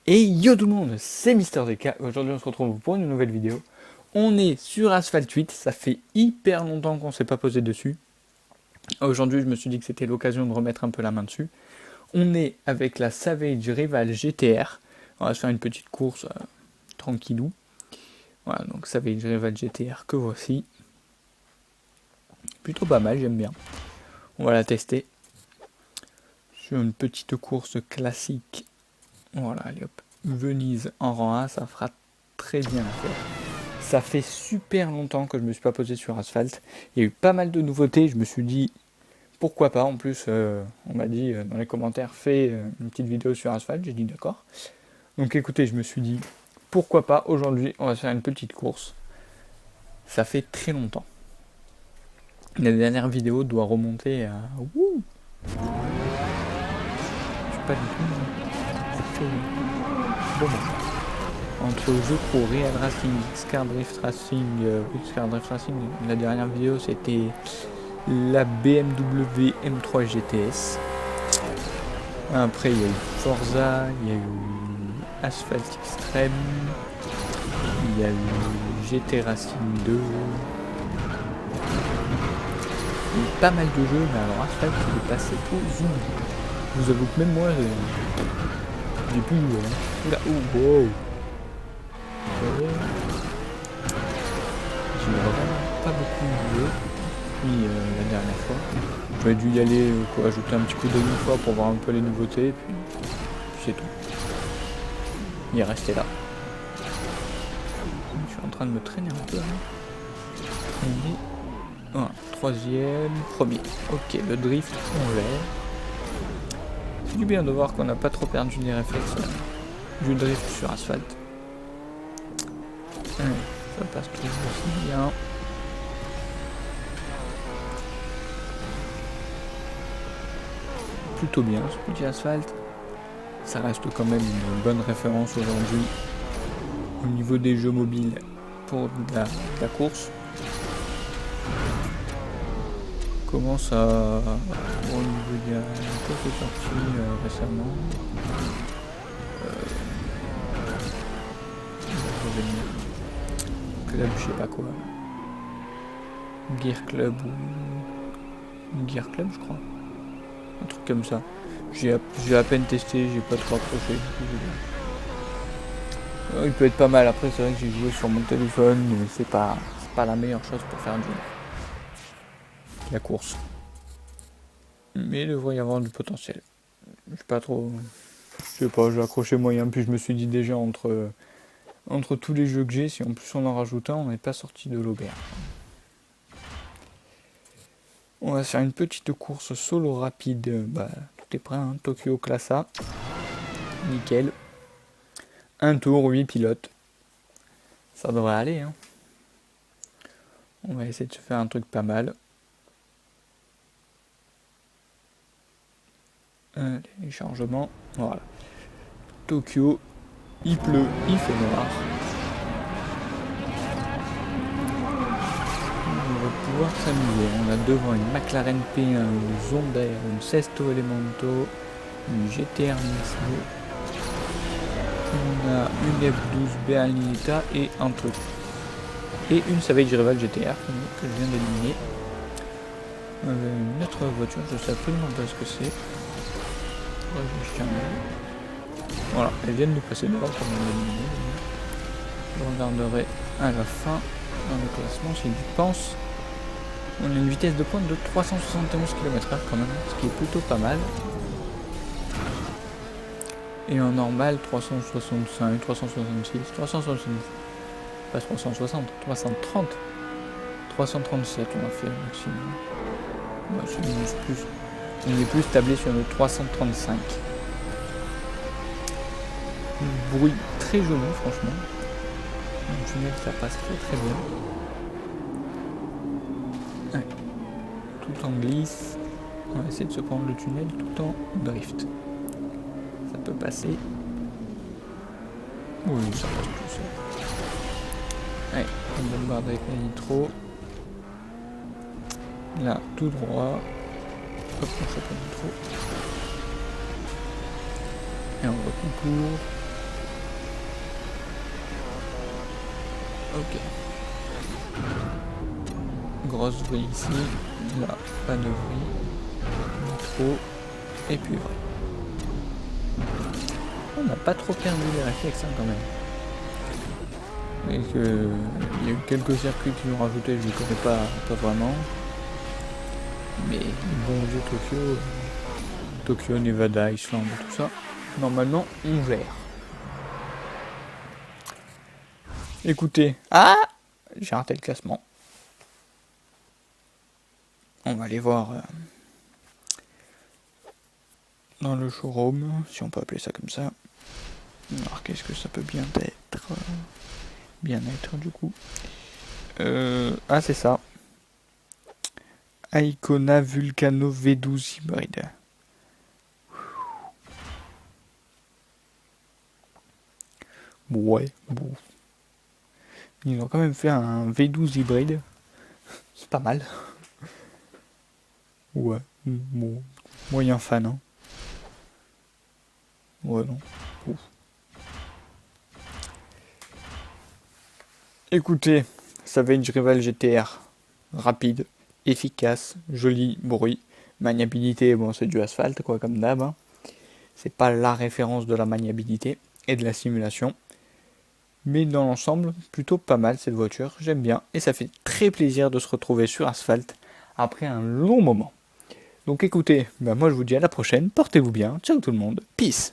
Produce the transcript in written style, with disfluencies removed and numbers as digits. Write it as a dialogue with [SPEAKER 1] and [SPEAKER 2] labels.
[SPEAKER 1] Et yo tout le monde, c'est MrDK. Aujourd'hui on se retrouve pour une nouvelle vidéo. On est sur Asphalt 8, ça fait hyper longtemps qu'on s'est pas posé dessus. Aujourd'hui je me suis dit que c'était l'occasion de remettre un peu la main dessus. On est avec la Savage Rival GTR. On va se faire une petite course tranquillou. Voilà, donc Savage Rival GTR que voici. Plutôt pas mal, j'aime bien. On va la tester. Sur une petite course classique. Voilà, allez hop. Venise en rang 1, ça fera très bien l'affaire. Ça fait super longtemps que je me suis pas posé sur Asphalt. Il y a eu pas mal de nouveautés. Je me suis dit pourquoi pas. En plus, on m'a dit dans les commentaires fais une petite vidéo sur Asphalt. J'ai dit d'accord. Donc écoutez, je me suis dit pourquoi pas. Aujourd'hui, on va faire une petite course. Ça fait très longtemps. La dernière vidéo doit remonter à. Ouh, je sais pas du tout. Ça fait bon. Entre jeux pro, Real Racing, Scar Drift Racing, Scar Drift Racing, la dernière vidéo c'était la BMW M3 GTS. Après il y a eu Forza, il y a eu Asphalt Extreme, il y a eu GT Racing 2. Il y a eu pas mal de jeux, mais alors Asphalt il est passé aux zoom. Je vous avoue que même moi j'ai pu. Oula, oh, wow. J'ai vraiment pas beaucoup joué depuis la dernière fois. J'aurais dû y aller, ajouter un petit coup d'œil une fois pour voir un peu les nouveautés, et puis c'est tout. Il est resté là. Je suis en train de me traîner un peu. Voilà, troisième, premier. Ok, le drift, on l'a. C'est du bien de voir qu'on n'a pas trop perdu les réflexes du drift sur asphalte. Ça passe toujours aussi bien. Plutôt bien ce petit asphalte. Ça reste quand même une bonne référence aujourd'hui au niveau des jeux mobiles pour de la course. Comment ça au niveau de la course est sorti récemment. Club, je sais pas quoi. Gear Club ou Gear Club, je crois. Un truc comme ça. J'ai à peine testé, j'ai pas trop accroché. Il peut être pas mal. Après, c'est vrai que j'ai joué sur mon téléphone, mais c'est pas la meilleure chose pour faire la course. Mais il devrait y avoir du potentiel. Je sais pas trop. Je sais pas, j'ai accroché moyen. Puis je me suis dit déjà entre tous les jeux que j'ai, si en plus on en rajoute un, on n'est pas sorti de l'auberge. On va faire une petite course solo rapide. Tout est prêt, hein. Tokyo classe A. Nickel. Un tour, 8 pilotes. Ça devrait aller, hein. On va essayer de se faire un truc pas mal. Les chargements. Voilà. Tokyo. Il pleut, il fait noir. On va pouvoir s'amuser. On a devant une McLaren P1, une Zonda, une Sesto Elemento, une GTR Nismo. On a une F12 Berlinetta et un truc. Et une Savage Rival GTR que je viens d'éliminer. Une autre voiture, je sais absolument pas ce que c'est. Voilà, elles viennent de passer devant pour m'éliminer. Je regarderai à la fin dans le classement si j'y pense. On a une vitesse de pointe de 371 km/h quand même, ce qui est plutôt pas mal. Et en normal 365, 366, 370, pas 360, 330, 337 on a fait le maximum. On est plus tablé sur le 335. Bruit très joli franchement. Le tunnel ça passe très bien. Ouais. Tout en glisse. On va essayer de se prendre le tunnel tout en drift. Ça peut passer. Oui, ça passe tout seul. Ouais, on bombarde avec la nitro. Là, tout droit. Hop, on chope la nitro. Et on reconcourt. Ok. Grosse vrille ici. Là, pas de vrille. Trop. Et puis vrai. On n'a pas trop perdu les réflexes hein, quand même. Mais que il y a eu quelques circuits qui l'ont rajouté, je ne connais pas vraiment. Mais bon vieux Tokyo, Tokyo, Nevada, Islande, tout ça, normalement on gère. Écoutez, j'ai raté le classement. On va aller voir dans le showroom, si on peut appeler ça comme ça. Alors qu'est-ce que ça peut bien être du coup. C'est ça. Icona Vulcano V12 hybride. Ouais, bon. Ils ont quand même fait un V12 hybride. C'est pas mal. Ouais, bon. Moyen fan, hein. Ouais, non. Ouf. Écoutez, Savage Rival GTR. Rapide, efficace, joli bruit. Maniabilité, bon, c'est du asphalte, quoi, comme d'hab. Hein. C'est pas la référence de la maniabilité et de la simulation. Mais dans l'ensemble, plutôt pas mal cette voiture, j'aime bien. Et ça fait très plaisir de se retrouver sur asphalte après un long moment. Donc écoutez, moi je vous dis à la prochaine, portez-vous bien, ciao tout le monde, peace.